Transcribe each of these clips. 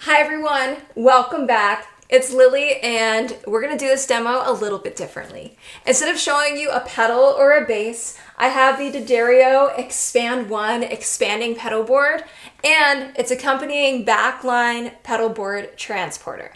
Hi everyone, welcome back. It's Lily and we're gonna do this demo a little bit differently. Instead of showing you a pedal or a bass, I have the D'Addario Expand 1 expanding pedal board and its accompanying Backline pedal board transporter.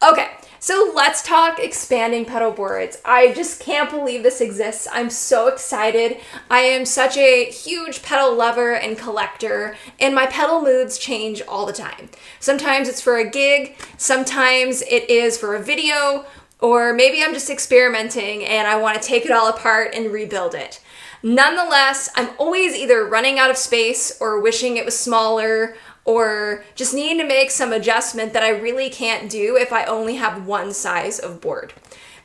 Okay, so let's talk expanding pedal boards. I just can't believe this exists. I'm so excited. I am such a huge pedal lover and collector, and my pedal moods change all the time. Sometimes it's for a gig, sometimes it is for a video, or maybe I'm just experimenting and I want to take it all apart and rebuild it. Nonetheless, I'm always either running out of space or wishing it was smaller, or just needing to make some adjustment that I really can't do if I only have one size of board.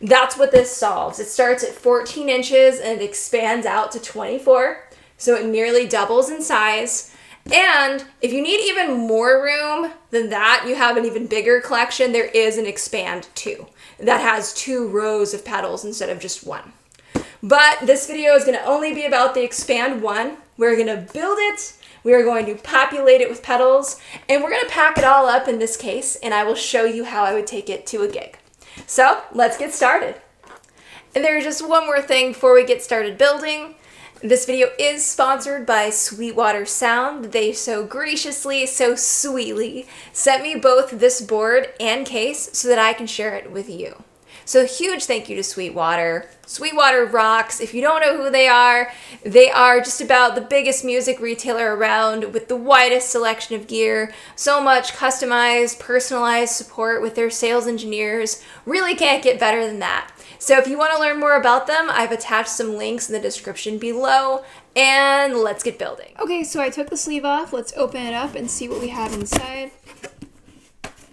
That's what this solves. It starts at 14 inches and it expands out to 24, so it nearly doubles in size. And if you need even more room than that, you have an even bigger collection, there is an Expand 2 that has 2 rows of pedals instead of just one. But this video is going to only be about the Expand 1. We're going to build it. We are going to populate it with pedals, and we're going to pack it all up in this case, and I will show you how I would take it to a gig. So let's get started. And there's just one more thing before we get started building. This video is sponsored by Sweetwater Sound. They so graciously, so sweetly sent me both this board and case so that I can share it with you. So a huge thank you to Sweetwater. Sweetwater rocks. If you don't know who they are just about the biggest music retailer around with the widest selection of gear, so much customized, personalized support with their sales engineers. Really can't get better than that. So if you want to learn more about them, I've attached some links in the description below, and let's get building. Okay, so I took the sleeve off. Let's open it up and see what we have inside.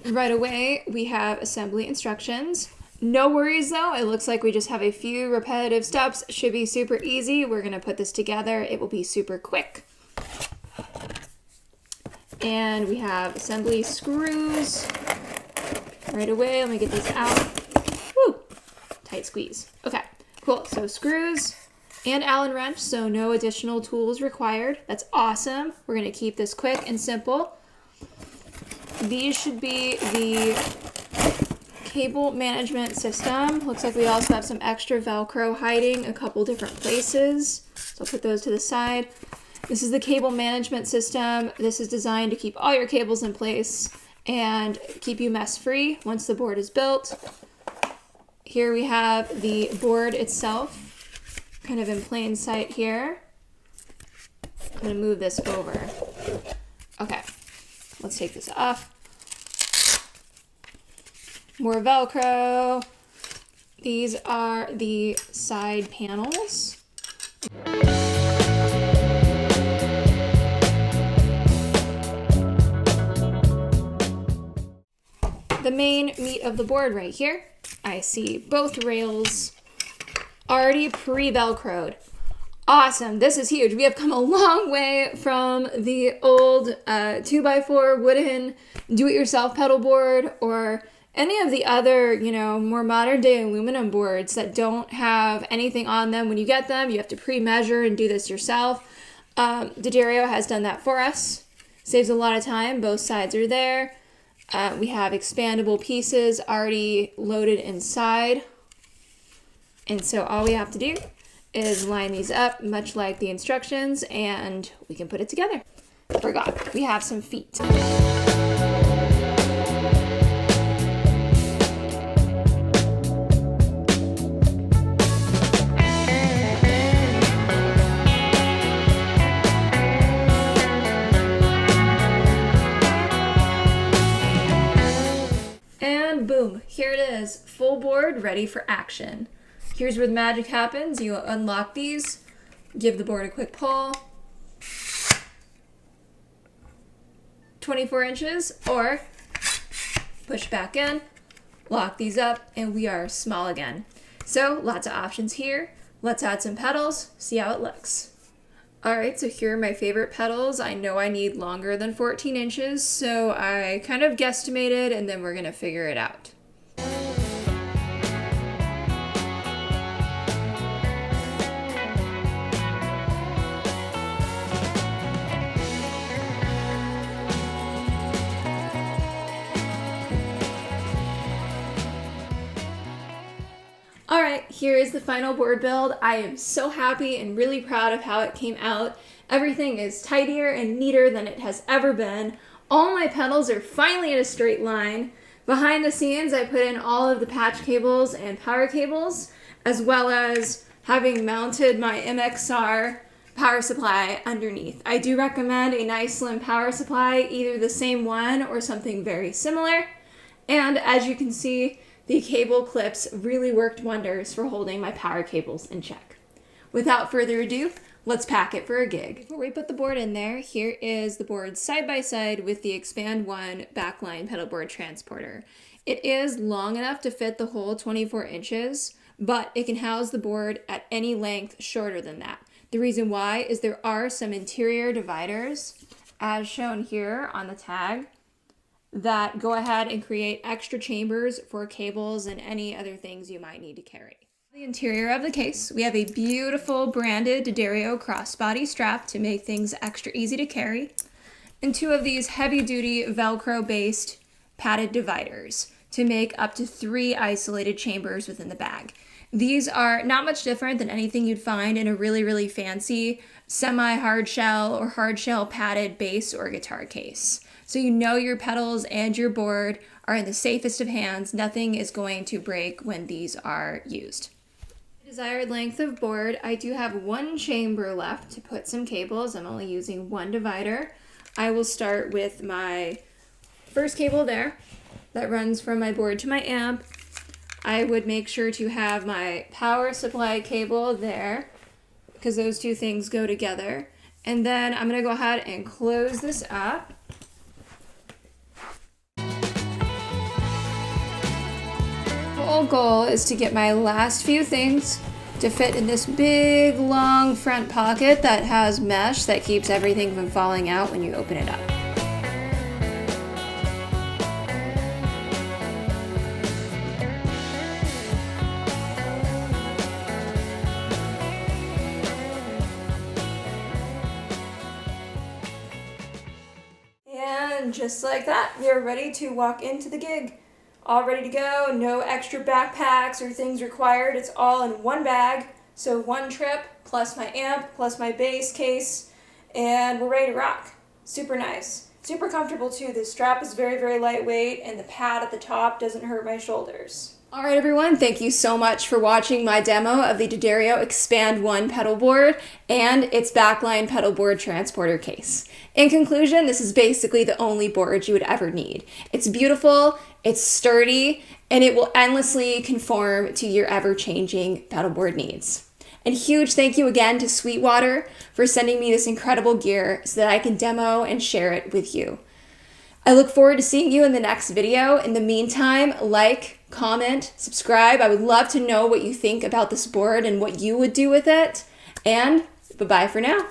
Right away, we have assembly instructions. No worries though, it looks like we just have a few repetitive steps. It should be super easy. We're gonna put this together. It will be super quick. And we have assembly screws. Right away, let me get these out. Woo! Tight squeeze. Okay, cool. So screws and Allen wrench, so no additional tools required. That's awesome. We're gonna keep this quick and simple. These should be the cable management system. Looks like we also have some extra Velcro hiding a couple different places. So I'll put those to the side. This is the cable management system. This is designed to keep all your cables in place and keep you mess free once the board is built. Here we have the board itself, kind of in plain sight here. I'm gonna move this over. Okay, let's take this off. More Velcro. These are the side panels. The main meat of the board right here. I see both rails already pre-Velcroed. Awesome, this is huge. We have come a long way from the old 2x4 wooden do-it-yourself pedal board or any of the other, more modern day aluminum boards that don't have anything on them. When you get them, you have to pre-measure and do this yourself. D'Addario has done that for us. Saves a lot of time. Both sides are there. We have expandable pieces already loaded inside. And so all we have to do is line these up, much like the instructions, and we can put it together. Forgot, we have some feet. And boom, here it is, full board, ready for action. Here's where the magic happens. You unlock these, give the board a quick pull. 24 inches, or push back in, lock these up, and we are small again. So lots of options here. Let's add some pedals, see how it looks. All right, so here are my favorite pedals. I know I need longer than 14 inches, so I kind of guesstimated, and then we're gonna figure it out. Alright, here is the final board build. I am so happy and really proud of how it came out. Everything is tidier and neater than it has ever been. All my pedals are finally in a straight line. Behind the scenes, I put in all of the patch cables and power cables, as well as having mounted my MXR power supply underneath. I do recommend a nice slim power supply, either the same one or something very similar. And as you can see, the cable clips really worked wonders for holding my power cables in check. Without further ado, let's pack it for a gig. Before we put the board in there, here is the board side by side with the XPND 1 Backline pedalboard transporter. It is long enough to fit the whole 24 inches, but it can house the board at any length shorter than that. The reason why is there are some interior dividers, as shown here on the tag, that go ahead and create extra chambers for cables and any other things you might need to carry. The interior of the case, we have a beautiful branded D'Addario crossbody strap to make things extra easy to carry, and two of these heavy-duty Velcro-based padded dividers to make up to 3 isolated chambers within the bag. These are not much different than anything you'd find in a really fancy semi-hard shell or hard shell padded bass or guitar case. So you know your pedals and your board are in the safest of hands. Nothing is going to break when these are used. Desired length of board, I do have 1 chamber left to put some cables. I'm only using 1 divider. I will start with my first cable there that runs from my board to my amp. I would make sure to have my power supply cable there because those two things go together. And then I'm going to go ahead and close this up. The whole goal is to get my last few things to fit in this big long front pocket that has mesh that keeps everything from falling out when you open it up. And just like that, we are ready to walk into the gig. All ready to go, no extra backpacks or things required. It's all in 1 bag, so 1 trip, plus my amp, plus my bass case, and we're ready to rock. Super nice. Super comfortable too. The strap is very lightweight, and the pad at the top doesn't hurt my shoulders. Alright everyone, thank you so much for watching my demo of the D'Addario XPND 1 pedal board and its Backline pedal board transporter case. In conclusion, this is basically the only board you would ever need. It's beautiful, it's sturdy, and it will endlessly conform to your ever-changing pedal board needs. And huge thank you again to Sweetwater for sending me this incredible gear so that I can demo and share it with you. I look forward to seeing you in the next video. In the meantime, like, comment, subscribe. I would love to know what you think about this board and what you would do with it. And bye-bye for now.